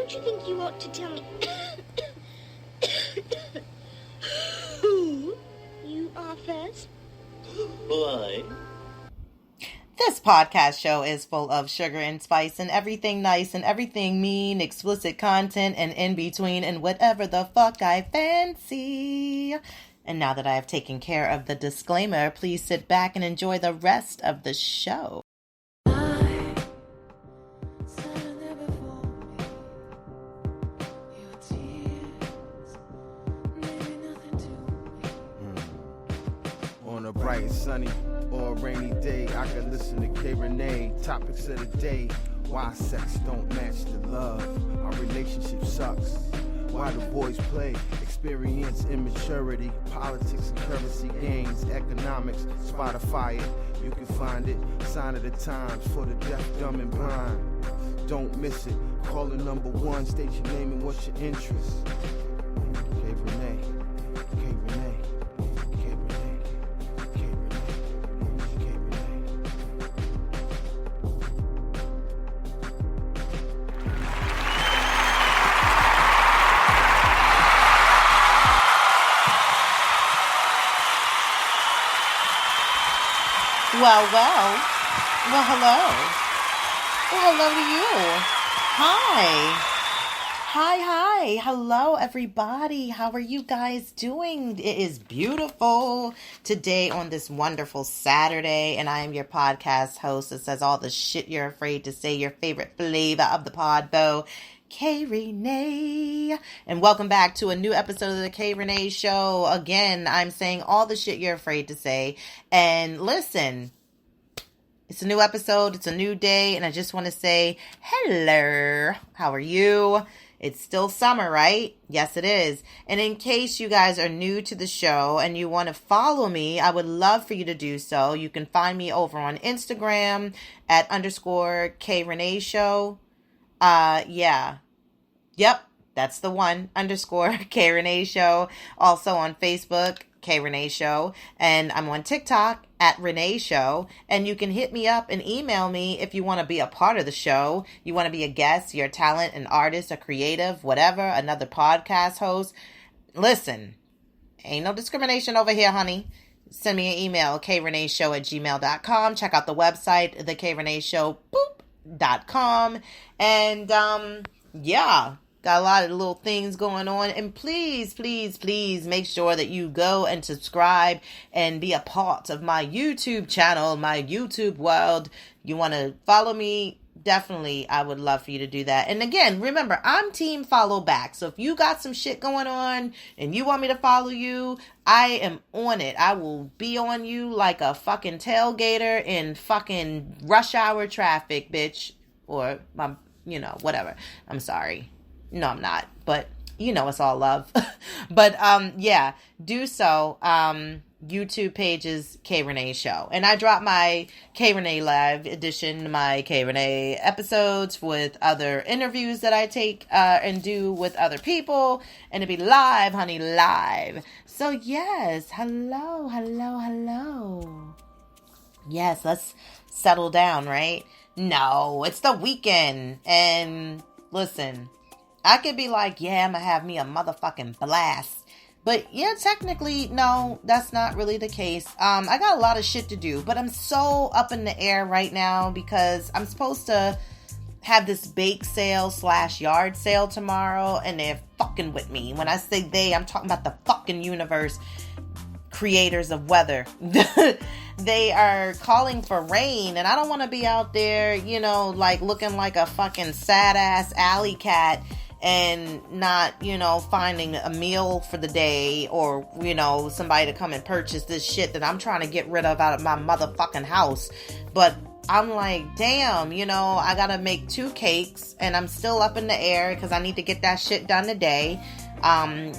don't you think you ought to tell me who you are first? Why? This podcast show is full of sugar and spice and everything nice and everything mean, explicit content and in between and whatever the fuck I fancy. And now that I have taken care of the disclaimer, please sit back and enjoy the rest of the show. On a bright and sunny or a rainy day, I can listen to Rene. Topics of the day: why sex don't match the love, our relationship sucks, why the boys play, experience immaturity, politics and currency gains, economics, Spotify it, you can find it, sign of the times for the deaf, dumb and blind. Don't miss it, call the number one, state your name and what's your interest. Rene. Well, hello. Well, hello to you. Hi. Hello, everybody. How are you guys doing? It is beautiful today on this wonderful Saturday, and I am your podcast host that says all the shit you're afraid to say, your favorite flavor of the Podbow, Rene. And welcome back to a new episode of the Rene Show. Again, I'm saying all the shit you're afraid to say. And listen, it's a new episode, it's a new day, and I just want to say hello. How are you? It's still summer, right? Yes, it is. And in case you guys are new to the show and you want to follow me, I would love for you to do so. You can find me over on Instagram at _ Rene Show. Yep, that's the one, _ Rene Show. Also on Facebook, Rene Show. And I'm on TikTok at Rene Show. And you can hit me up and email me if you want to be a part of the show. You want to be a guest, you're a talent, an artist, a creative, whatever, another podcast host. Listen, ain't no discrimination over here, honey. Send me an email, kreneshow@gmail.com. Check out the website, thekreneshow.com. And, yeah, got a lot of little things going on. And please make sure that you go and subscribe and be a part of my YouTube channel, my YouTube world. You want to follow me? Definitely, I would love for you to do that. And again, remember, I'm team follow back. So if you got some shit going on and you want me to follow you, I am on it. I will be on you like a fucking tailgater in fucking rush hour traffic, bitch. Or, whatever. I'm sorry. No, I'm not. But, it's all love. But, yeah, do so. YouTube page is Rene Show. And I drop my Rene Live edition, my Rene episodes with other interviews that I take and do with other people. And it'll be live, honey, live. So, yes, hello. Yes, let's settle down, right? No, it's the weekend. And listen, I could be like, yeah, I'm going to have me a motherfucking blast. But yeah, technically, no, that's not really the case. I got a lot of shit to do, but I'm so up in the air right now because I'm supposed to have this bake sale / yard sale tomorrow, and they're fucking with me. When I say they, I'm talking about the fucking universe, creators of weather. They are calling for rain, and I don't want to be out there, like looking like a fucking sad ass alley cat and not, finding a meal for the day or, somebody to come and purchase this shit that I'm trying to get rid of out of my motherfucking house. But I'm like, damn, I gotta make 2 cakes and I'm still up in the air because I need to get that shit done today.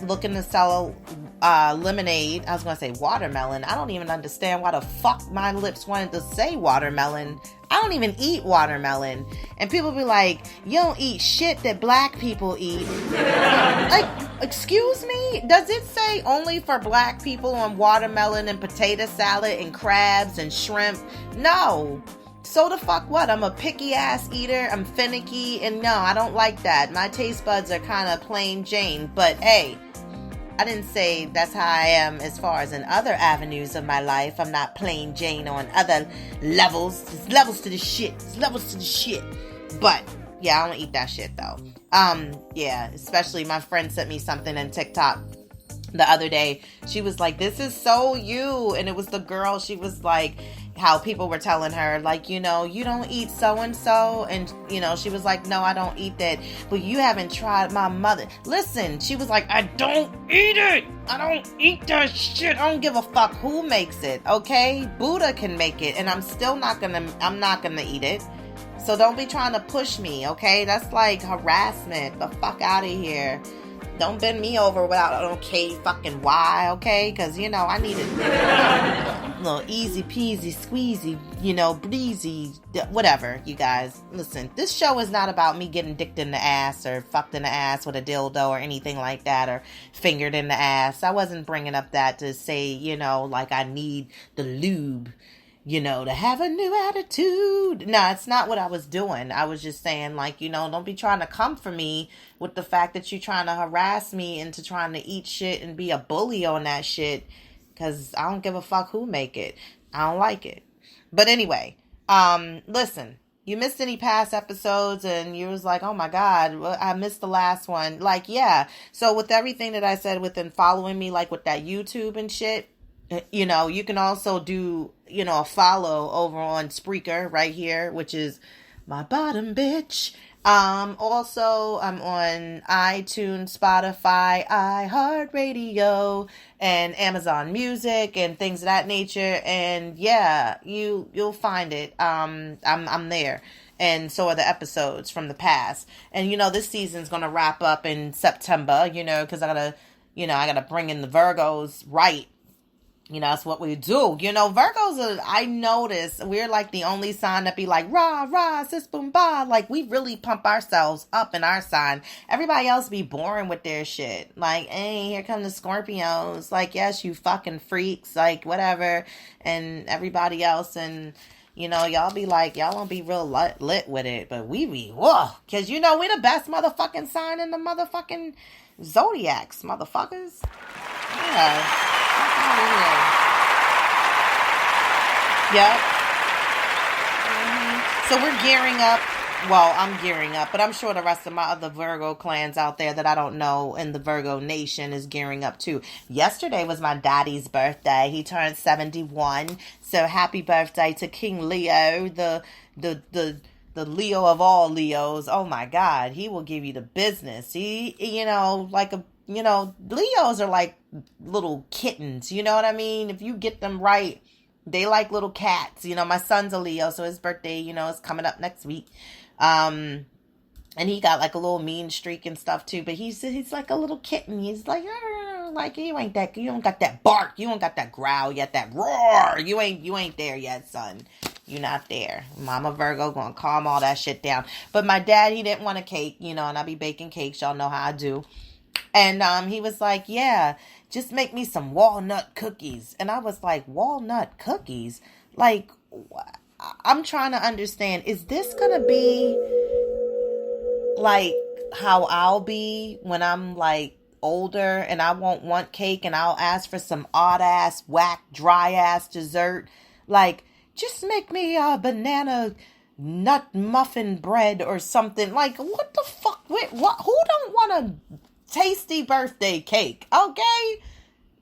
Looking to sell lemonade. I was going to say watermelon. I don't even understand why the fuck my lips wanted to say watermelon. I don't even eat watermelon. And people be like, you don't eat shit that black people eat. Like, excuse me? Does it say only for black people on watermelon and potato salad and crabs and shrimp? No. So the fuck what? I'm a picky ass eater. I'm finicky. And no, I don't like that. My taste buds are kind of plain Jane. But hey, I didn't say that's how I am as far as in other avenues of my life. I'm not plain Jane on other levels. There's levels to the shit. There's levels to the shit. But yeah, I don't eat that shit though. Yeah, especially my friend sent me something on TikTok the other day. She was like, this is so you. And it was the girl. She was like, how people were telling her, like, you know, you don't eat so-and-so. And, you know, she was like, no, I don't eat that. But you haven't tried my mother. Listen, she was like, I don't eat it. I don't eat that shit. I don't give a fuck who makes it. Okay? Buddha can make it. And I'm not gonna eat it. So don't be trying to push me. Okay? That's like harassment. The fuck out of here. Don't bend me over without an okay fucking why, okay? Because, you know, I need it a little easy peasy, squeezy, you know, breezy, whatever, you guys. Listen, this show is not about me getting dicked in the ass or fucked in the ass with a dildo or anything like that, or fingered in the ass. I wasn't bringing up that to say, you know, like I need the lube, you know, to have a new attitude. No, it's not what I was doing. I was just saying, like, you know, don't be trying to come for me with the fact that you're trying to harass me into trying to eat shit and be a bully on that shit. Because I don't give a fuck who make it. I don't like it. But anyway, listen, you missed any past episodes and you was like, oh my God, I missed the last one. Like, yeah. So with everything that I said within following me, like with that YouTube and shit, you know, you can also do, you know, a follow over on Spreaker right here, which is my bottom bitch. Also, I'm on iTunes, Spotify, iHeartRadio, and Amazon Music and things of that nature. And yeah, you'll find it. I'm there. And so are the episodes from the past. And, you know, this season's going to wrap up in September, you know, because I gotta bring in the Virgos right. You know, that's what we do. You know, Virgos I notice we're like the only sign that be like, rah, rah, sis, boom, bah. Like, we really pump ourselves up in our sign. Everybody else be boring with their shit. Like, hey, here come the Scorpios. Like, yes, you fucking freaks. Like, whatever. And everybody else. And, you know, y'all be like, y'all don't be real lit with it. But we be, whoa. Because, you know, we the best motherfucking sign in the motherfucking zodiacs, motherfuckers. Yeah. Yep. So we're gearing up. Well, I'm gearing up, but I'm sure the rest of my other Virgo clans out there that I don't know in the Virgo nation is gearing up too. Yesterday was my daddy's birthday. He turned 71. So happy birthday to King Leo, the Leo of all Leos. Oh my God, he will give you the business. He, you know, like a, you know, Leos are like little kittens. You know what I mean? If you get them right, they like little cats. You know, my son's a Leo, so his birthday, you know, is coming up next week. And he got like a little mean streak and stuff too. But he's like a little kitten. He's like you don't got that bark. You don't got that growl yet. That roar. You ain't there yet, son. You're not there. Mama Virgo gonna calm all that shit down. But my dad, he didn't want a cake, you know, and I be baking cakes. Y'all know how I do. And he was like, yeah, just make me some walnut cookies. And I was like, walnut cookies? Like, I'm trying to understand, is this going to be like how I'll be when I'm like older and I won't want cake and I'll ask for some odd ass, whack, dry ass dessert? Like, just make me a banana nut muffin bread or something. Like, what the fuck? Wait, what? Who don't want a tasty birthday cake? Okay?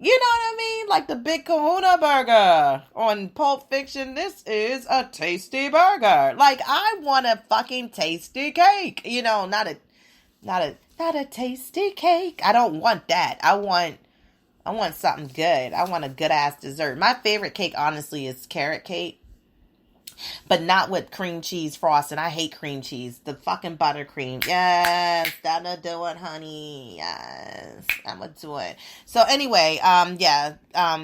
You know what I mean? Like the Big Kahuna burger on Pulp Fiction. This is a tasty burger. Like, I want a fucking tasty cake. You know, not a tasty cake. I don't want that. I want something good. I want a good ass dessert. My favorite cake, honestly, is carrot cake. But not with cream cheese frosting. I hate cream cheese. The fucking buttercream. Yes, that'll do it, honey. Yes, I'm gonna do it. So anyway,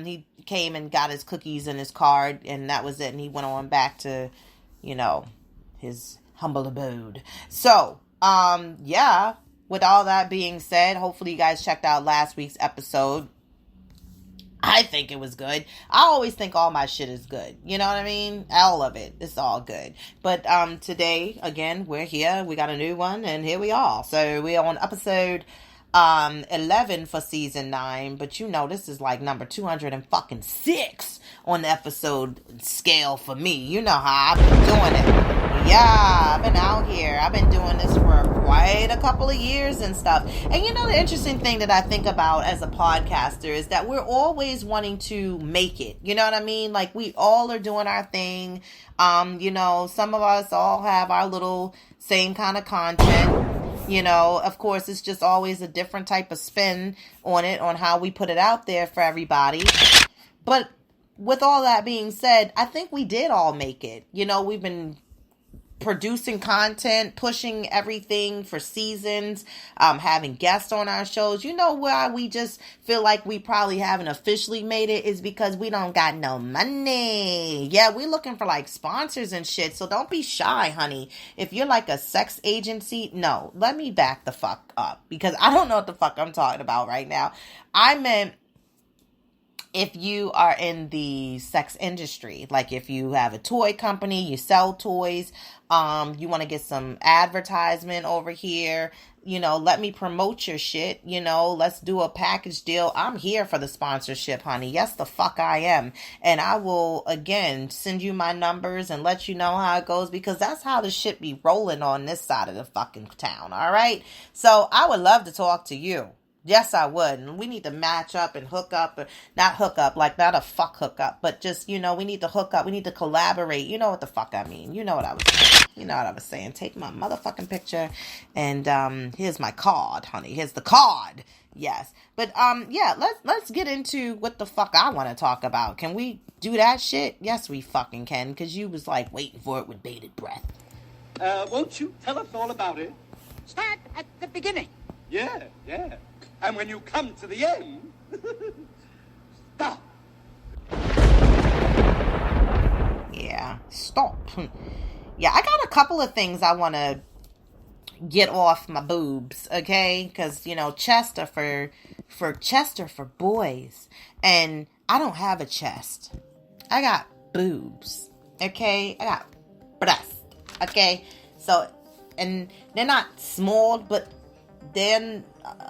he came and got his cookies and his card, and that was it. And he went on back to, you know, his humble abode. So, with all that being said, hopefully you guys checked out last week's episode. I think it was good. I always think all my shit is good. You know what I mean? All of it. It's all good. But today, again, we're here. We got a new one, and here we are. So we're on episode 11 for season 9. But you know, this is like number 206 on the episode scale for me. You know how I've been doing it. Yeah, I've been out here. I've been doing this for quite a couple of years and stuff. And you know, the interesting thing that I think about as a podcaster is that we're always wanting to make it. You know what I mean? Like, we all are doing our thing. You know, some of us all have our little same kind of content. You know, of course, it's just always a different type of spin on it, on how we put it out there for everybody. But with all that being said, I think we did all make it. You know, we've been producing content, pushing everything for seasons, having guests on our shows. You know why we just feel like we probably haven't officially made it is because we don't got no money. Yeah, we're looking for like sponsors and shit, so don't be shy, honey. If you're like a sex agency, no, let me back the fuck up, because I don't know what the fuck I'm talking about right now. I meant if you are in the sex industry, like if you have a toy company, you sell toys, you want to get some advertisement over here, you know, let me promote your shit, you know, let's do a package deal. I'm here for the sponsorship, honey. Yes, the fuck I am. And I will, again, send you my numbers and let you know how it goes, because that's how the shit be rolling on this side of the fucking town, all right? So I would love to talk to you. Yes, I would. And we need to match up and hook up. Or not hook up, like not a fuck hook up, but just, you know, we need to hook up. We need to collaborate. You know what the fuck I mean. You know what I was saying. You know what I was saying. Take my motherfucking picture. And here's my card, honey. Here's the card. Yes. But yeah, let's get into what the fuck I want to talk about. Can we do that shit? Yes, we fucking can. Because you was like waiting for it with bated breath. Won't you tell us all about it? Start at the beginning. Yeah. And when you come to the end, stop. Yeah, stop. Yeah, I got a couple of things I want to get off my boobs, okay? Because, you know, chest are for boys. And I don't have a chest. I got boobs, okay? I got breasts, okay? So, and they're not small, but they're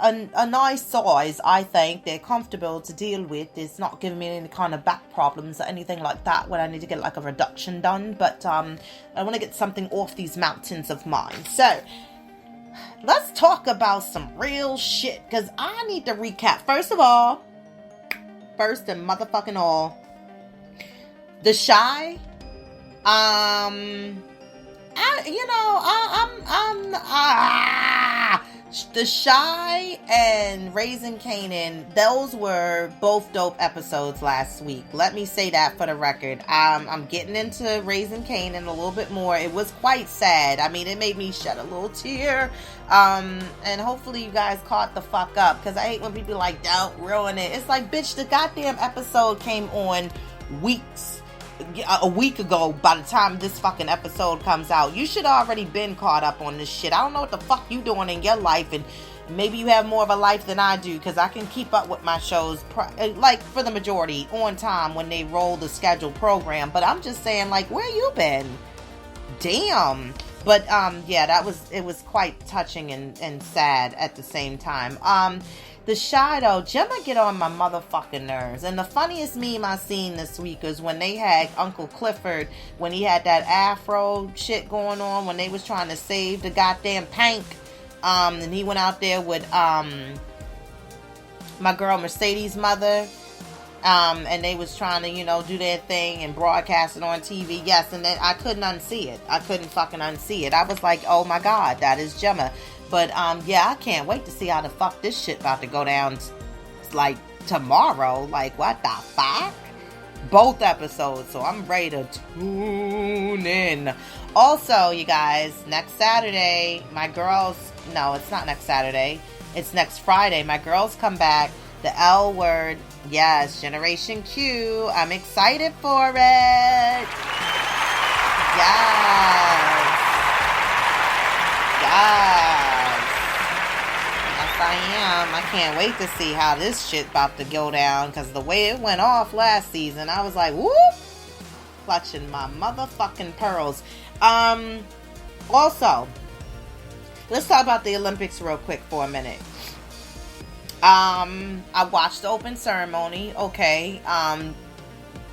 a nice size, I think. They're comfortable to deal with. It's not giving me any kind of back problems or anything like that when I need to get like a reduction done. But I want to get something off these mountains of mine. So let's talk about some real shit, because I need to recap. First and motherfucking all, the Shy, The Shy and Raising Kanan, those were both dope episodes last week. Let me say that for the record. I'm getting into Raising Kanan a little bit more. It was quite sad. I mean, it made me shed a little tear. And hopefully you guys caught the fuck up, because I hate when people like, don't ruin it. It's like, bitch, the goddamn episode came on a week ago. By the time this fucking episode comes out, you should already been caught up on this shit. I don't know what the fuck you doing in your life, and maybe you have more of a life than I do, because I can keep up with my shows like for the majority on time when they roll the scheduled program. But I'm just saying, like, where you been? Damn. But yeah, it was quite touching and sad at the same time. The Shy, though, Jimma get on my motherfucking nerves. And the funniest meme I seen this week is when they had Uncle Clifford, when he had that afro shit going on, when they was trying to save the goddamn Pank. And he went out there with my girl Mercedes' mother. And they was trying to, you know, do their thing and broadcast it on TV. Yes, and then I couldn't unsee it. I couldn't fucking unsee it. I was like, oh my God, that is Jimma. But, yeah, I can't wait to see how the fuck this shit about to go down, like, tomorrow. Like, what the fuck? Both episodes, so I'm ready to tune in. Also, you guys, next Saturday, my girls, no, it's not next Saturday. It's next Friday. My girls come back. The L Word, yes, Generation Q. I'm excited for it. Yes. Yes, I am. I can't wait to see how this shit about to go down, because the way it went off last season, I was like, whoop, clutching my motherfucking pearls. Also, let's talk about the Olympics real quick for a minute. I watched the open ceremony. Okay.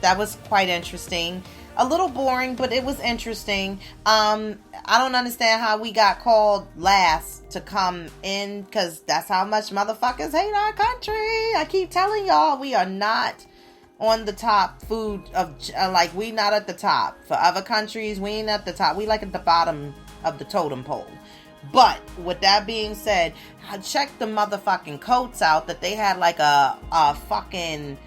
That was quite interesting. A little boring, but it was interesting. I don't understand how we got called last to come in, because that's how much motherfuckers hate our country. I keep telling y'all, we are not on the top food of, like, we not at the top. For other countries, we ain't at the top. We like at the bottom of the totem pole. But with that being said, I checked the motherfucking coats out, that they had like a fucking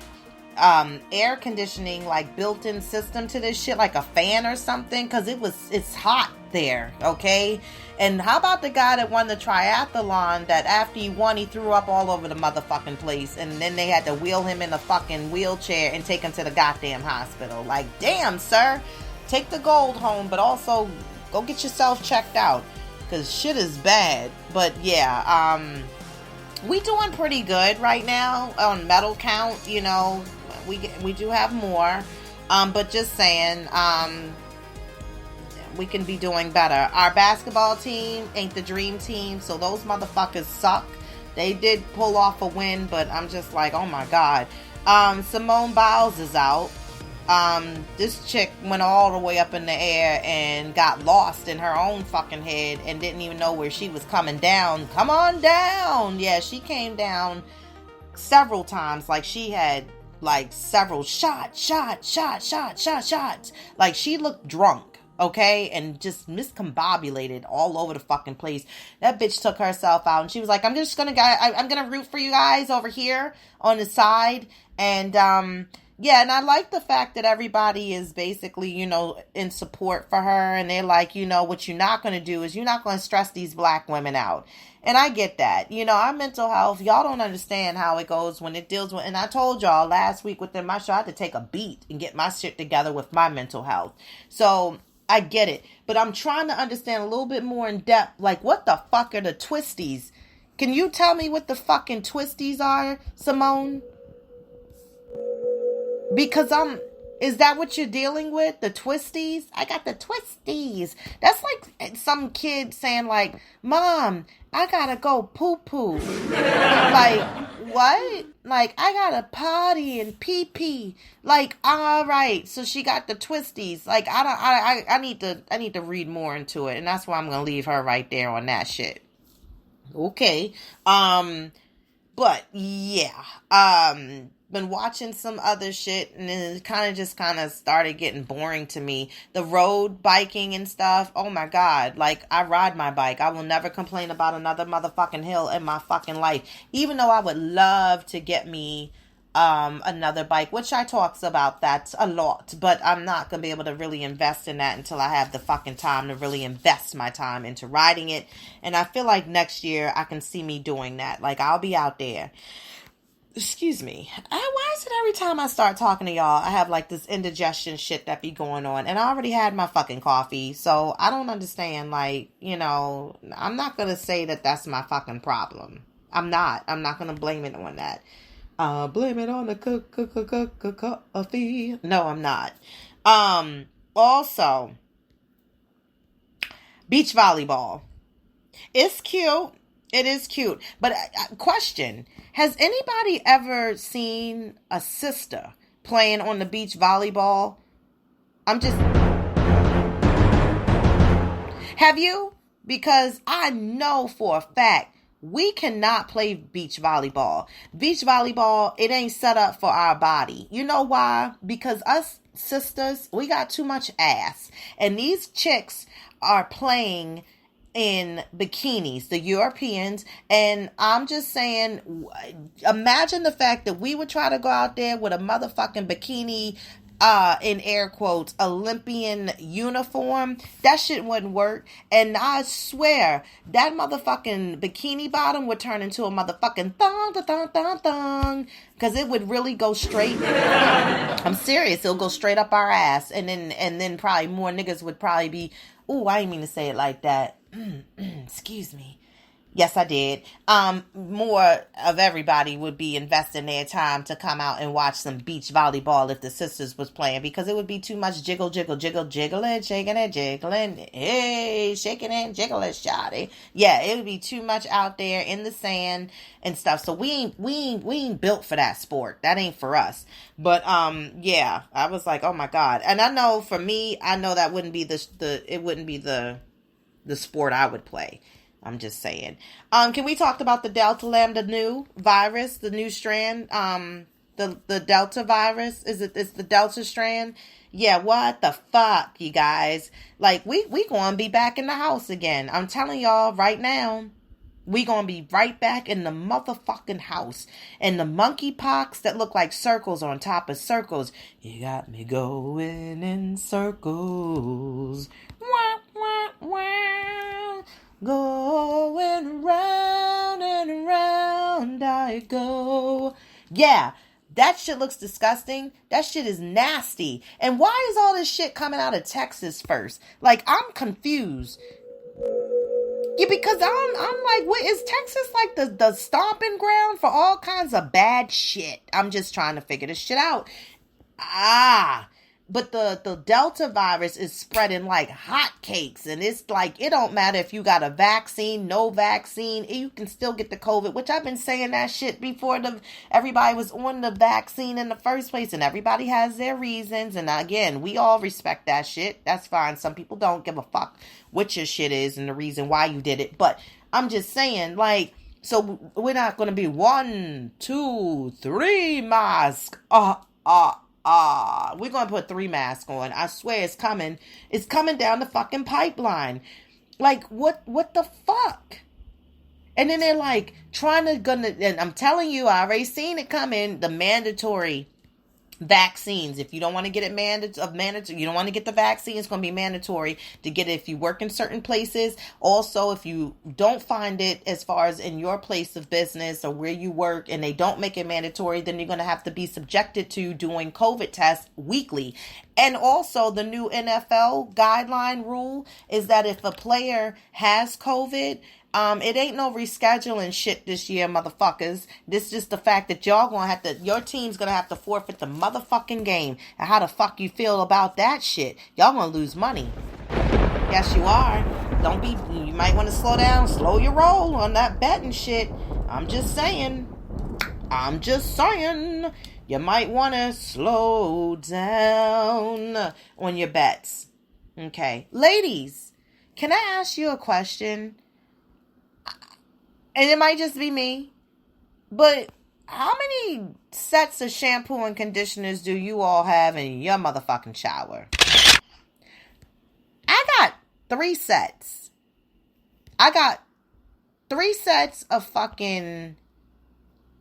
air conditioning, like, built-in system to this shit, like a fan or something, because it's hot there, okay? And how about the guy that won the triathlon, that after he won, he threw up all over the motherfucking place, and then they had to wheel him in a fucking wheelchair and take him to the goddamn hospital? Like, damn, sir, take the gold home, but also go get yourself checked out, because shit is bad. But yeah, we doing pretty good right now on medal count. You know, we do have more, but just saying, we can be doing better. Our basketball team ain't the dream team, so those motherfuckers suck. They did pull off a win, but I'm just like, oh my god. Simone Biles is out. This chick went all the way up in the air and got lost in her own fucking head and didn't even know where she was coming down. Come on down. Yeah, she came down several times. Like, she had like several shots. Like, she looked drunk. Okay, and just miscombobulated all over the fucking place. That bitch took herself out, and she was like, I'm gonna root for you guys over here on the side. And yeah, and I like the fact that everybody is basically, you know, in support for her, and they're like, you know, what you're not gonna do is you're not gonna stress these black women out. And I get that. You know, our mental health, y'all don't understand how it goes when it deals with, and I told y'all last week within my show, I had to take a beat and get my shit together with my mental health. So I get it, but I'm trying to understand a little bit more in depth, like, what the fuck are the twisties? Can you tell me what the fucking twisties are, Simone? Because is that what you're dealing with? The twisties? I got the twisties. That's like some kid saying, like, Mom, I gotta go poo-poo. Like, what? Like, I gotta potty and pee-pee. Like, all right, so she got the twisties. Like, I need to read more into it, and that's why I'm gonna leave her right there on that shit. Okay. But yeah. Been watching some other shit, and it kind of started getting boring to me. The road biking and stuff. Oh my god. Like, I ride my bike. I will never complain about another motherfucking hill in my fucking life. Even though I would love to get me another bike, which I talks about that a lot, but I'm not gonna be able to really invest in that until I have the fucking time to really invest my time into riding it. And I feel like next year I can see me doing that. Like, I'll be out there. Excuse me. Why is it every time I start talking to y'all, I have like this indigestion shit that be going on, and I already had my fucking coffee, so I don't understand. Like, you know, I'm not gonna say that that's my fucking problem. I'm not gonna blame it on that. Blame it on the coffee. No, I'm not. Also, beach volleyball. It's cute. It is cute. But question, has anybody ever seen a sister playing on the beach volleyball? Have you? Because I know for a fact we cannot play beach volleyball. Beach volleyball, it ain't set up for our body. You know why? Because us sisters, we got too much ass. And these chicks are playing in bikinis, the Europeans, and I'm just saying, imagine the fact that we would try to go out there with a motherfucking bikini, in air quotes, Olympian uniform. That shit wouldn't work. And I swear, that motherfucking bikini bottom would turn into a motherfucking thong, because it would really go straight. I'm serious, it'll go straight up our ass, and then probably more niggas would probably be, ooh, I didn't mean to say it like that. Excuse me. Yes, I did. More of everybody would be investing their time to come out and watch some beach volleyball if the sisters was playing, because it would be too much jiggle, jiggling, shaking and jiggling. Hey, shaking and jiggling, shawty. Yeah, it would be too much out there in the sand and stuff. So we ain't built for that sport. That ain't for us. But yeah, I was like, oh my God. And I know for me, I know that wouldn't be the sport I would play. I'm just saying. Can we talk about the Delta Lambda new virus, the new strand? The Delta virus? It's the Delta strand? Yeah, what the fuck, you guys? Like, we gonna be back in the house again. I'm telling y'all right now, we gonna be right back in the motherfucking house. And the monkeypox that look like circles on top of circles. You got me going in circles. Wah, wah, wah. Going round and round I go. Yeah, that shit looks disgusting. That shit is nasty. And why is all this shit coming out of Texas first? Like, I'm confused. Yeah, because I'm like, what is Texas like the stomping ground for all kinds of bad shit? I'm just trying to figure this shit out. But the Delta virus is spreading like hotcakes, and it's like, it don't matter if you got a vaccine, no vaccine, you can still get the COVID, which I've been saying that shit before everybody was on the vaccine in the first place, and everybody has their reasons, and again, we all respect that shit. That's fine. Some people don't give a fuck what your shit is and the reason why you did it, but I'm just saying, like, so we're not going to be 1, 2, 3 mask. We're going to put 3 masks on. I swear it's coming. It's coming down the fucking pipeline. Like, what the fuck? And then they're like, and I'm telling you, I already seen it coming, the mandatory vaccines. If you don't want to get it mandatory, you don't want to get the vaccine, it's going to be mandatory to get it if you work in certain places. Also, if you don't find it as far as in your place of business or where you work and they don't make it mandatory, then you're going to have to be subjected to doing COVID tests weekly. And also the new NFL guideline rule is that if a player has COVID, it ain't no rescheduling shit this year, motherfuckers. This is just the fact that your team's gonna have to forfeit the motherfucking game. And how the fuck you feel about that shit? Y'all gonna lose money. Yes, you are. You might want to slow your roll on that betting shit. I'm just saying. You might want to slow down on your bets. Okay. Ladies, can I ask you a question? And it might just be me, but how many sets of shampoo and conditioners do you all have in your motherfucking shower? I got 3 sets. I got 3 sets of fucking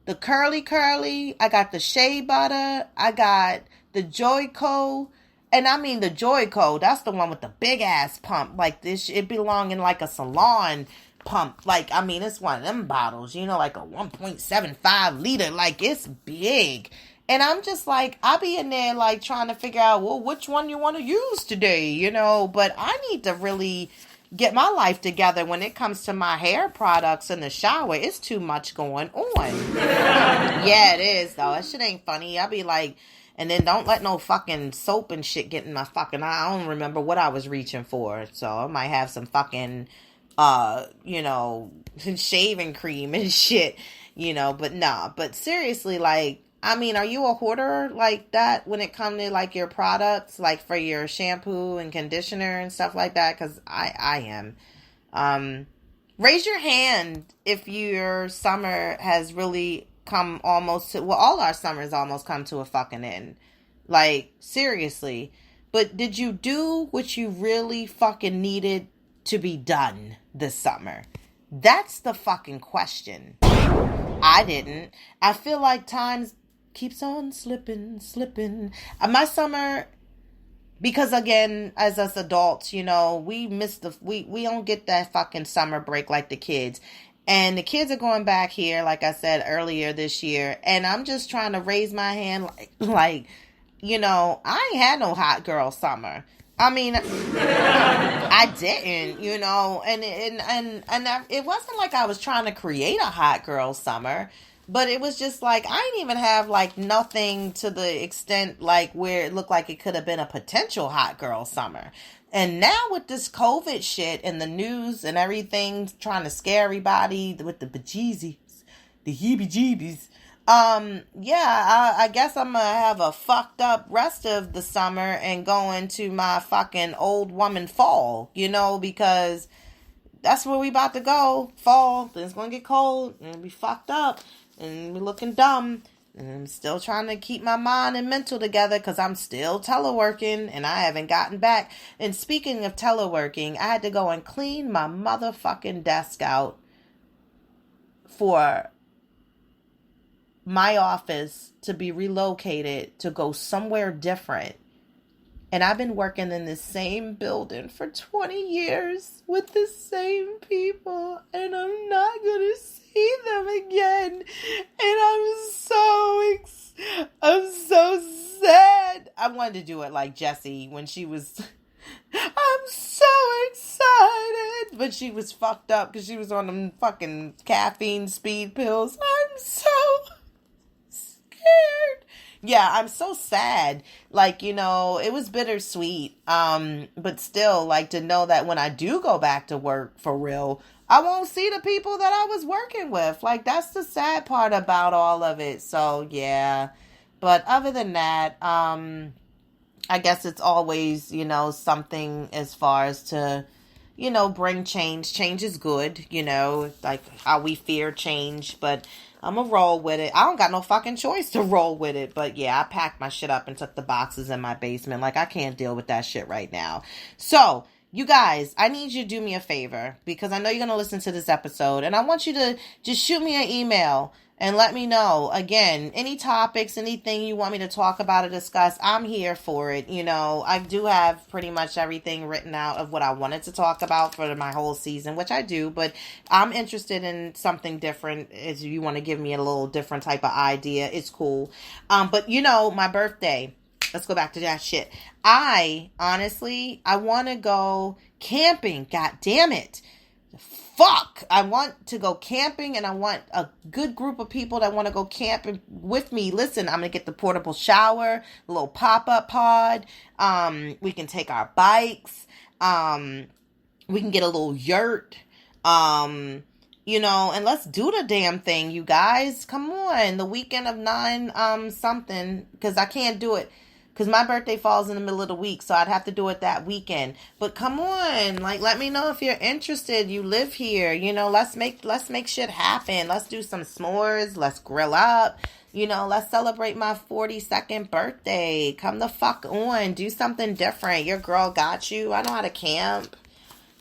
the curly. I got the shea butter. I got the Joico. And I mean the Joico, that's the one with the big ass pump. Like this, it belong in like a salon pump. Like, I mean, it's one of them bottles, like a 1.75 liter. Like, it's big. And I'm just like, I'll be in there like trying to figure out, well, which one you want to use today, But I need to really get my life together when it comes to my hair products in the shower. It's too much going on. Yeah, it is, though. That shit ain't funny. I'll be like, and then don't let no fucking soap and shit get in my fucking eye. I don't remember what I was reaching for. So I might have some fucking shaving cream and shit, but nah. But seriously, like, I mean, are you a hoarder like that when it comes to like your products, like for your shampoo and conditioner and stuff like that? Because I am. Raise your hand if your summer has really come almost to, well, all our summers almost come to a fucking end. Like, seriously. But did you do what you really fucking needed to be done this summer? That's the fucking question. I didn't. I feel like time keeps on slipping. My summer, because again, as us adults, we miss we don't get that fucking summer break like the kids. And the kids are going back here, like I said earlier this year. And I'm just trying to raise my hand like, I ain't had no hot girl summer. I mean, I didn't, you know, and it wasn't like I was trying to create a hot girl summer, but it was just like, I didn't even have like nothing to the extent like where it looked like it could have been a potential hot girl summer. And now with this COVID shit and the news and everything trying to scare everybody with the bejeezies, the heebie-jeebies, I guess I'm gonna have a fucked up rest of the summer and go into my fucking old woman fall, you know, because that's where we about to go. Fall, then it's gonna get cold and be fucked up and be looking dumb. And I'm still trying to keep my mind and mental together because I'm still teleworking and I haven't gotten back. And speaking of teleworking, I had to go and clean my motherfucking desk out for my office to be relocated to go somewhere different. And I've been working in the same building for 20 years with the same people, and I'm not going to see them again. And I'm so sad. I wanted to do it like Jessie when she was, I'm so excited. But she was fucked up because she was on them fucking caffeine speed pills. I'm so scared. Yeah, I'm so sad. Like, you know, it was bittersweet. But still, like, to know that when I do go back to work for real, I won't see the people that I was working with. Like, that's the sad part about all of it. So, yeah. But other than that, I guess it's always, you know, something as far as to, you know, bring change. Change is good, you know, like how we fear change, but I'm gonna roll with it. I don't got no fucking choice to roll with it. But yeah, I packed my shit up and took the boxes in my basement. Like, I can't deal with that shit right now. So, you guys, I need you to do me a favor because I know you're gonna listen to this episode, and I want you to just shoot me an email and let me know, again, any topics, anything you want me to talk about or discuss. I'm here for it. You know, I do have pretty much everything written out of what I wanted to talk about for my whole season, which I do, but I'm interested in something different. If you want to give me a little different type of idea, it's cool. But you know, my birthday, let's go back to that shit. I want to go camping. God damn it. Fuck, I want to go camping, and I want a good group of people that want to go camping with me. Listen, I'm going to get the portable shower, a little pop-up pod. We can take our bikes. We can get a little yurt. You know, and let's do the damn thing, you guys. Come on, the weekend of 9 something, because I can't do it. Because my birthday falls in the middle of the week, so I'd have to do it that weekend. But come on, like, let me know if you're interested. You live here, you know. Let's make shit happen. Let's do some s'mores. Let's grill up. You know, let's celebrate my 42nd birthday. Come the fuck on. Do something different. Your girl got you. I know how to camp.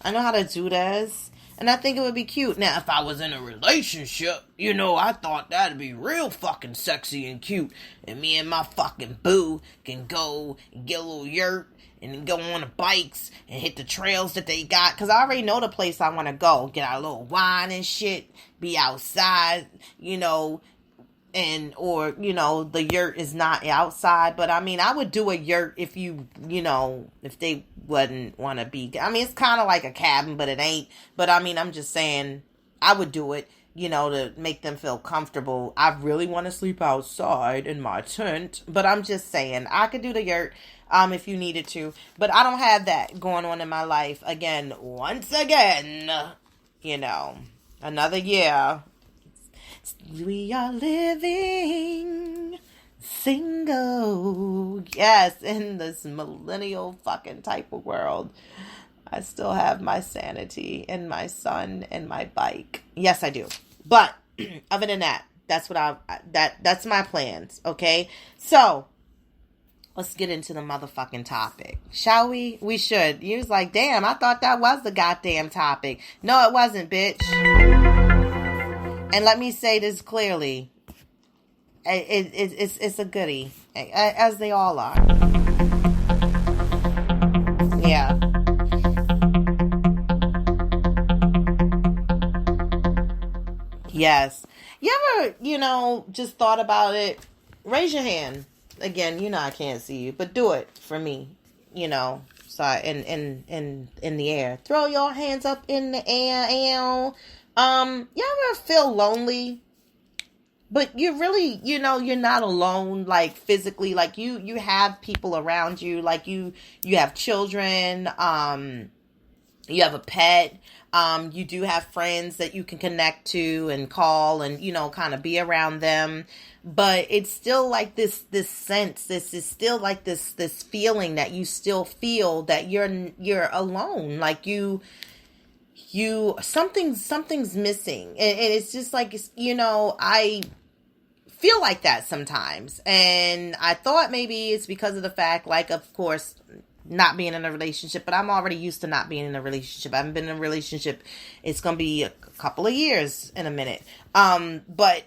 I know how to do this. And I think it would be cute. Now, if I was in a relationship, you know, I thought that'd be real fucking sexy and cute. And me and my fucking boo can go and get a little yurt and then go on the bikes and hit the trails that they got. Because I already know the place I want to go. Get our little wine and shit. Be outside, you know. Or, you know, the yurt is not outside. But, I mean, I would do a yurt if if they wouldn't want to be. I mean, it's kind of like a cabin, but it ain't. But, I mean, I'm just saying I would do it, you know, to make them feel comfortable. I really want to sleep outside in my tent. But I'm just saying I could do the yurt if you needed to. But I don't have that going on in my life. Once again, you know, another year. We are living single. Yes, in this millennial fucking type of world. I still have my sanity and my son and my bike. Yes, I do. But other than that, that's my plans, okay? So, let's get into the motherfucking topic. Shall we? We should. You was like, damn, I thought that was the goddamn topic. No, it wasn't, bitch. And let me say this clearly. It's a goodie. As they all are. Yeah. Yes. You ever, just thought about it? Raise your hand. Again, I can't see you. But do it for me. So So in the air. Throw your hands up in the air. You ever feel lonely? But you really, you're not alone, like physically, like you have people around you, like you have children, you have a pet, you do have friends that you can connect to and call and, kind of be around them. But it's still like this sense, this is still like this feeling that you still feel that you're alone. Like something's missing. And it's just like, I feel like that sometimes. And I thought maybe it's because of the fact, like, of course, not being in a relationship, but I'm already used to not being in a relationship. I haven't been in a relationship. It's going to be a couple of years in a minute. But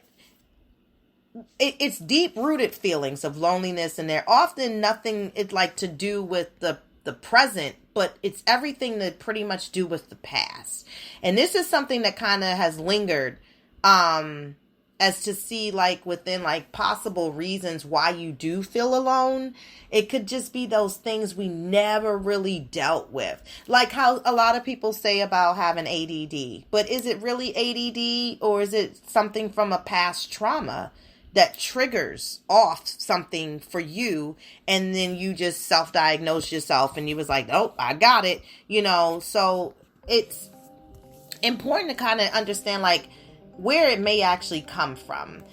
it's deep rooted feelings of loneliness, and they're often nothing it's like to do with the present, but it's everything to pretty much do with the past. And this is something that kind of has lingered, as to see like within like possible reasons why you do feel alone. It could just be those things we never really dealt with. Like how a lot of people say about having ADD, but is it really ADD, or is it something from a past trauma that triggers off something for you, and then you just self-diagnose yourself and you was like, oh, I got it, so it's important to kind of understand like where it may actually come from.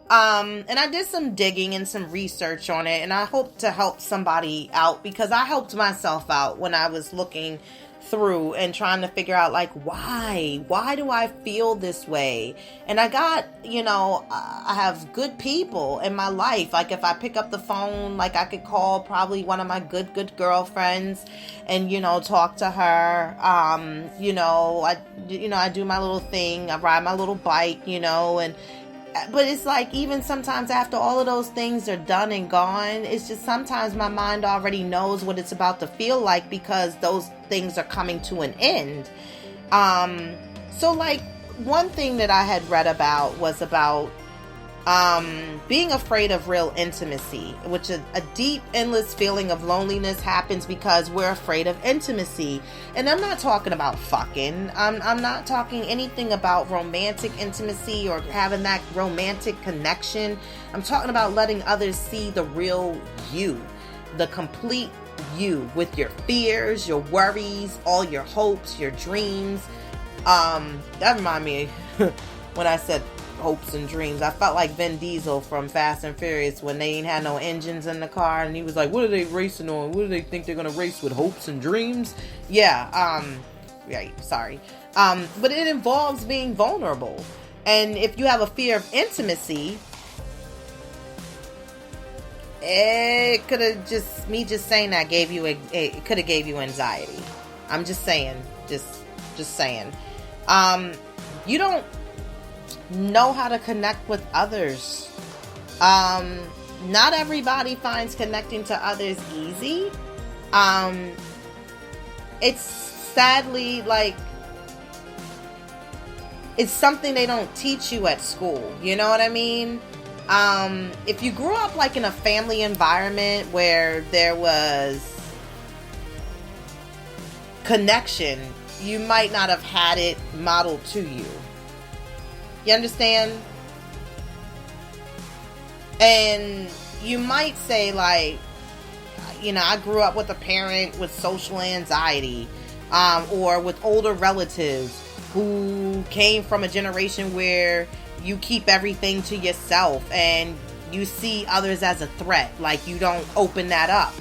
And I did some digging and some research on it, and I hope to help somebody out, because I helped myself out when I was looking through and trying to figure out like why do I feel this way. And I got, I have good people in my life. Like if I pick up the phone, like I could call probably one of my good girlfriends and talk to her. I do my little thing, I ride my little bike, but it's like even sometimes after all of those things are done and gone, it's just sometimes my mind already knows what it's about to feel like, because those things are coming to an end. So like one thing that I had read about was about being afraid of real intimacy, which is a deep, endless feeling of loneliness happens because we're afraid of intimacy. And I'm not talking about fucking. I'm not talking anything about romantic intimacy or having that romantic connection. I'm talking about letting others see the real you, the complete you, with your fears, your worries, all your hopes, your dreams. That reminded me when I said hopes and dreams, I felt like Vin Diesel from Fast and Furious when they ain't had no engines in the car, and he was like, what are they racing on? What do they think they're gonna race with, hopes and dreams? Sorry. But it involves being vulnerable. And if you have a fear of intimacy, it could have just, me just saying that gave you it could have gave you anxiety. I'm just saying, just saying. You don't know how to connect with others. Not everybody finds connecting to others easy. It's sadly like it's something they don't teach you at school. You know what I mean? If you grew up like in a family environment where there was connection, you might not have had it modeled to you. You understand? And you might say like, I grew up with a parent with social anxiety, or with older relatives who came from a generation where you keep everything to yourself and you see others as a threat, like you don't open that up.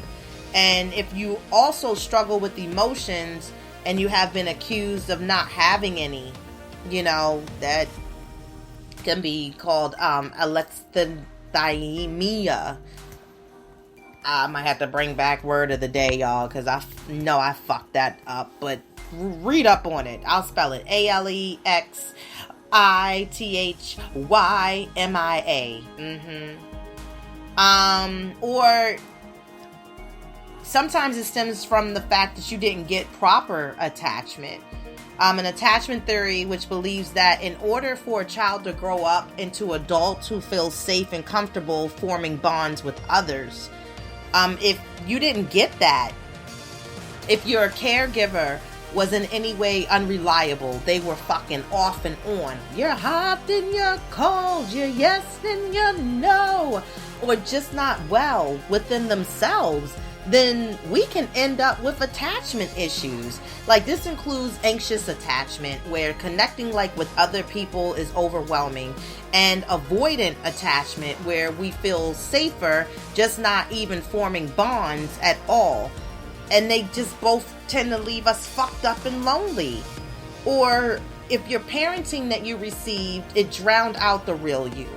And if you also struggle with emotions and you have been accused of not having any, that can be called alexithymia. I might have to bring back word of the day, y'all, because I know I fucked that up, but read up on it. I'll spell it ALEXITHYMIA. Or sometimes it stems from the fact that you didn't get proper attachment. An attachment theory which believes that in order for a child to grow up into adults who feel safe and comfortable forming bonds with others, if you didn't get that, If your caregiver was in any way unreliable, they were fucking off and on. You're hot and you're cold, you're yes and you're no, or just not well within themselves, then we can end up with attachment issues. Like, this includes anxious attachment, where connecting like with other people is overwhelming, and avoidant attachment, where we feel safer just not even forming bonds at all. And they just both tend to leave us fucked up and lonely. Or if your parenting that you received, it drowned out the real you.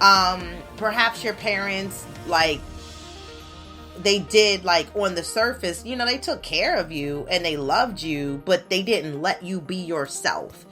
Perhaps your parents, like, they did, like, on the surface, you know, they took care of you and they loved you, but they didn't let you be yourself.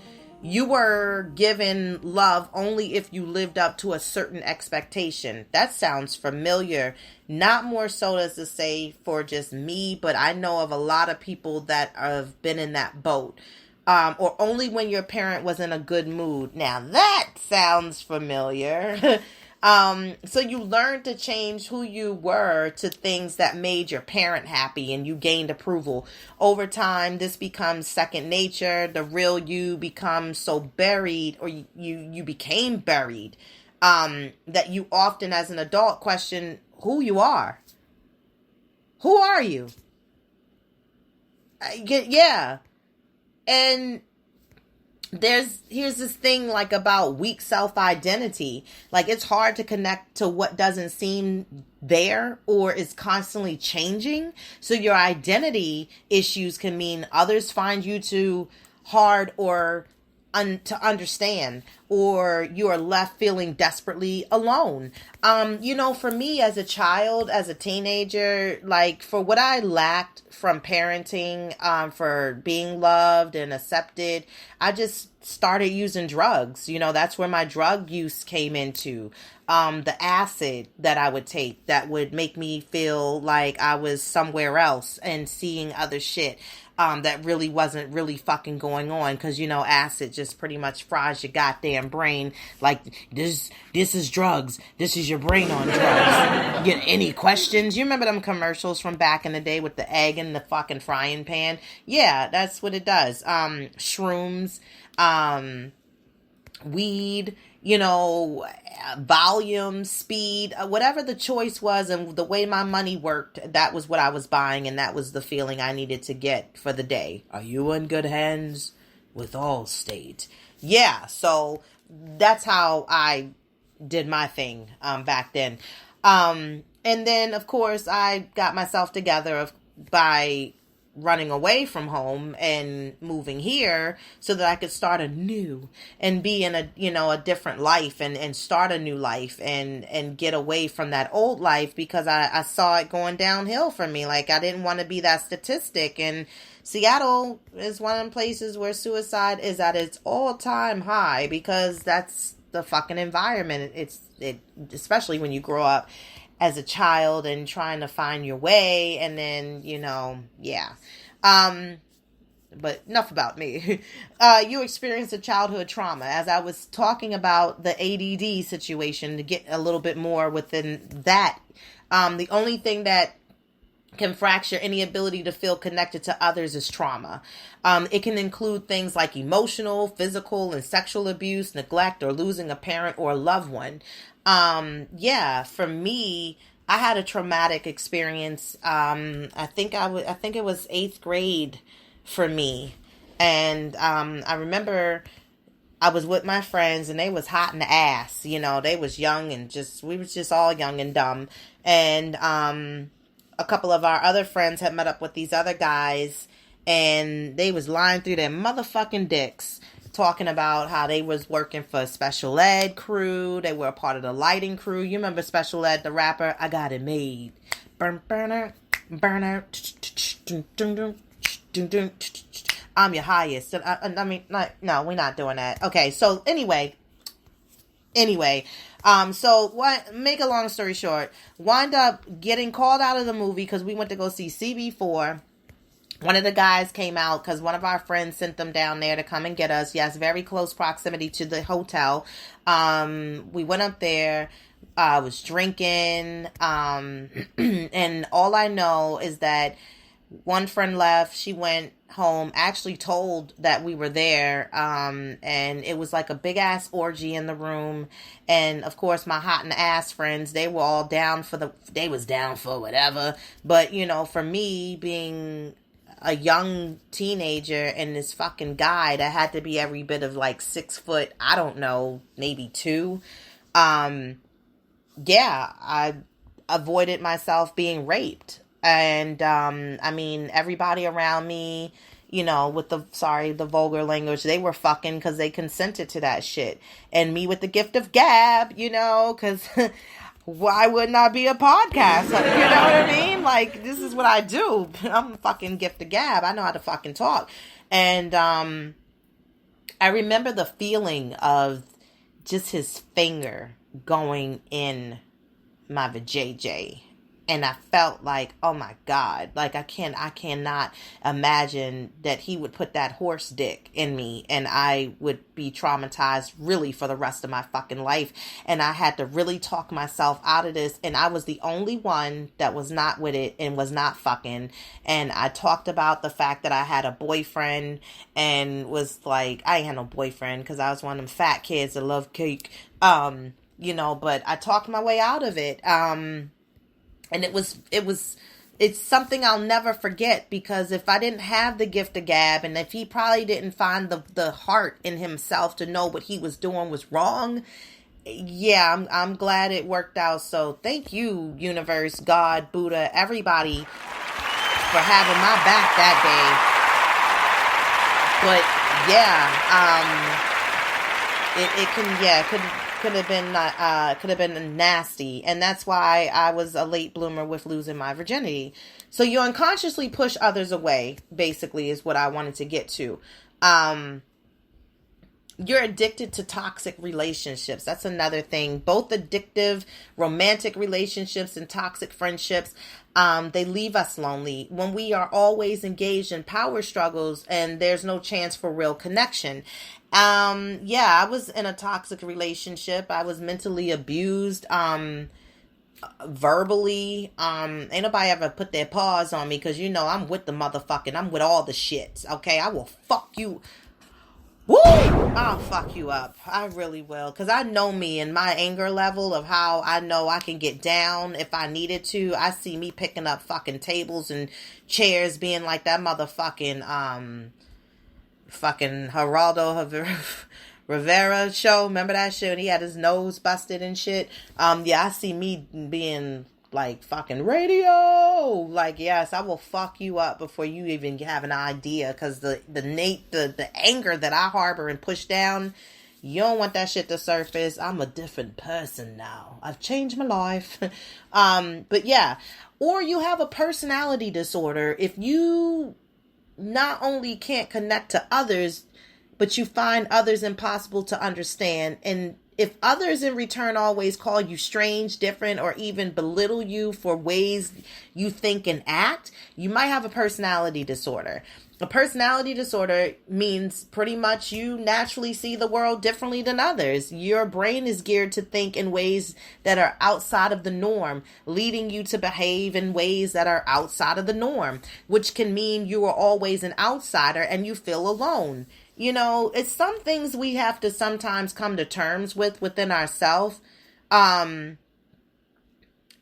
You were given love only if you lived up to a certain expectation. That sounds familiar. Not more so as to say for just me, but I know of a lot of people that have been in that boat. Or only when your parent was in a good mood. Now that sounds familiar. So you learned to change who you were to things that made your parent happy, and you gained approval. Over time, this becomes second nature. The real you becomes so buried, or you became buried, that you often as an adult question who you are. Who are you? Yeah. And here's this thing like about weak self-identity. Like, it's hard to connect to what doesn't seem there or is constantly changing. So your identity issues can mean others find you too hard or to understand, or you are left feeling desperately alone. You know, for me as a child, as a teenager, like, for what I lacked from parenting, for being loved and accepted, I just started using drugs. You know, that's where my drug use came into. The acid that I would take that would make me feel like I was somewhere else and seeing other shit. That really wasn't really fucking going on, because, you know, acid just pretty much fries your goddamn brain. Like, this is drugs. This is your brain on drugs. Get any questions? You remember them commercials from back in the day with the egg in the fucking frying pan? Yeah, that's what it does. Shrooms, weed, you know, volume, speed, whatever the choice was, and the way my money worked, that was what I was buying, and that was the feeling I needed to get for the day. Are you in good hands with Allstate? Yeah, so that's how I did my thing back then. And then, of course, I got myself together by running away from home and moving here so that I could start anew and be in a different life and start a new life and get away from that old life, because I saw it going downhill for me. Like, I didn't want to be that statistic. And Seattle is one of the places where suicide is at its all-time high, because that's the fucking environment. It especially when you grow up as a child and trying to find your way, and then, you know, yeah. But enough about me. You experienced a childhood trauma. As I was talking about the ADD situation, to get a little bit more within that, the only thing that can fracture any ability to feel connected to others is trauma. It can include things like emotional, physical, and sexual abuse, neglect, or losing a parent or a loved one. Yeah, for me, I had a traumatic experience. I think it was 8th grade for me. And, I remember I was with my friends and they was hot in the ass. You know, they was young and we was just all young and dumb. And, a couple of our other friends had met up with these other guys, and they was lying through their motherfucking dicks, talking about how they was working for a special ed crew. They were a part of the lighting crew. You remember Special Ed, the rapper? I got it made. Burner. I'm your highest. I mean, no, we're not doing that. Okay, so anyway. So what? Make a long story short, wind up getting called out of the movie because we went to go see CB4. One of the guys came out because one of our friends sent them down there to come and get us. Yes, very close proximity to the hotel. We went up there. I was drinking. And all I know is that One friend left. She went home, actually told that we were there. And it was like a big ass orgy in the room. And of course, my hot and ass friends, they were all down for they was down for whatever. But, you know, for me being a young teenager and this fucking guy that had to be every bit of like 6 foot, I don't know, maybe 2. Yeah, I avoided myself being raped. And, I mean, everybody around me, you know, with the vulgar language, they were fucking because they consented to that shit. And me with the gift of gab, you know, because why wouldn't I be a podcast? You know what I mean? Like, this is what I do. I'm a fucking gift of gab. I know how to fucking talk. And, I remember the feeling of just his finger going in my vajayjay. And I felt like, oh my God, like I cannot imagine that he would put that horse dick in me and I would be traumatized really for the rest of my fucking life. And I had to really talk myself out of this. And I was the only one that was not with it and was not fucking. And I talked about the fact that I had a boyfriend and was like, I ain't had no boyfriend because I was one of them fat kids that love cake. You know, but I talked my way out of it. And it's something I'll never forget, because if I didn't have the gift of gab and if he probably didn't find the heart in himself to know what he was doing was wrong, yeah, I'm glad it worked out. So thank you, universe, God, Buddha, everybody for having my back that day. But yeah, could have been nasty, and that's why I was a late bloomer with losing my virginity. So you unconsciously push others away, basically, is what I wanted to get to. You're addicted to toxic relationships. That's another thing. Both addictive romantic relationships and toxic friendships, they leave us lonely when we are always engaged in power struggles and there's no chance for real connection. Yeah, I was in a toxic relationship. I was mentally abused, verbally. Ain't nobody ever put their paws on me, because, you know, I'm with the motherfucking, I'm with all the shits, okay? I will fuck you. Woo! I'll fuck you up. I really will. Because I know me and my anger level of how I know I can get down if I needed to. I see me picking up fucking tables and chairs, being like that motherfucking, fucking Geraldo Rivera show. Remember that shit? And he had his nose busted and shit. Yeah, I see me being like fucking radio. Like, yes, I will fuck you up before you even have an idea. Because the anger that I harbor and push down, you don't want that shit to surface. I'm a different person now. I've changed my life. But yeah. Or you have a personality disorder. If you not only can't connect to others, but you find others impossible to understand. And if others in return always call you strange, different, or even belittle you for ways you think and act, you might have a personality disorder. A personality disorder means pretty much you naturally see the world differently than others. Your brain is geared to think in ways that are outside of the norm, leading you to behave in ways that are outside of the norm, which can mean you are always an outsider and you feel alone. You know, it's some things we have to sometimes come to terms with within ourselves. And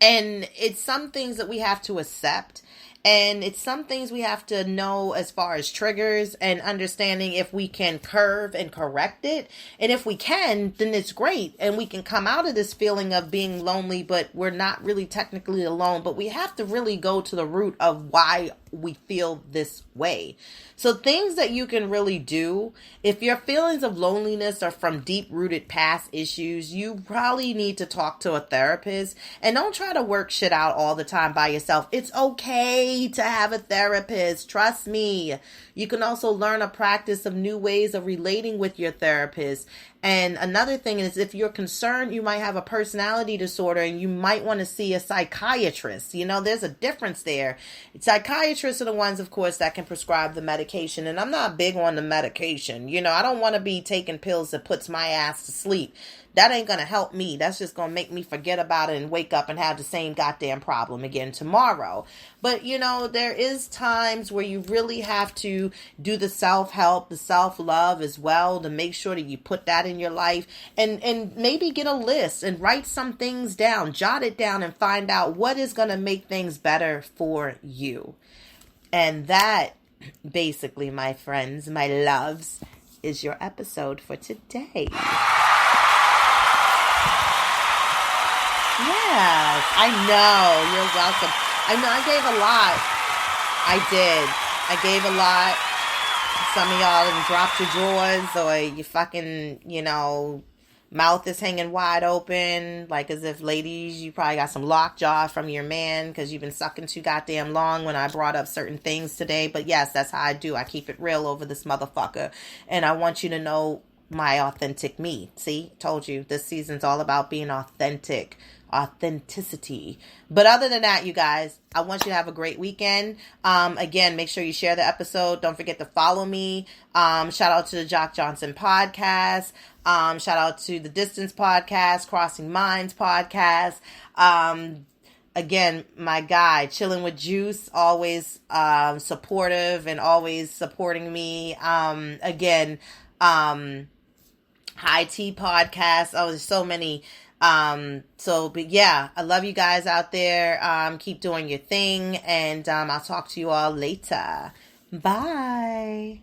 it's some things that we have to accept. And it's some things we have to know as far as triggers and understanding if we can curve and correct it. And if we can, then it's great. And we can come out of this feeling of being lonely, but we're not really technically alone. But we have to really go to the root of why we feel this way. So things that you can really do, if your feelings of loneliness are from deep-rooted past issues, you probably need to talk to a therapist. And don't try to work shit out all the time by yourself. It's okay to have a therapist. Trust me. You can also learn a practice of new ways of relating with your therapist. And another thing is, if you're concerned you might have a personality disorder and you might want to see a psychiatrist. You know, there's a difference there. Psychiatrists are the ones, of course, that can prescribe the medication. And I'm not big on the medication. You know, I don't want to be taking pills that puts my ass to sleep. That ain't going to help me. That's just going to make me forget about it and wake up and have the same goddamn problem again tomorrow. But, you know, there is times where you really have to do the self-help, the self-love as well, to make sure that you put that in your life, and maybe get a list and write some things down, jot it down, and find out what is going to make things better for you. And that, basically, my friends, my loves, is your episode for today. Yes, I know. You're welcome. I know I gave a lot. I did. I gave a lot. Some of y'all done dropped your drawers, or you fucking, you know, mouth is hanging wide open, like as if, ladies, you probably got some lockjaw from your man because you've been sucking too goddamn long when I brought up certain things today. But yes, that's how I do. I keep it real over this motherfucker. And I want you to know my authentic me. See, told you, this season's all about being authentic. Authenticity. But other than that, you guys, I want you to have a great weekend. Again, make sure you share the episode. Don't forget to follow me. Shout out to the Jock Johnson podcast. Shout out to the Distance podcast, Crossing Minds podcast. Again, my guy, Chilling with Juice, always supportive and always supporting me. Again, High Tea podcast. Oh, there's so many. But yeah, I love you guys out there. Keep doing your thing, and I'll talk to you all later. Bye.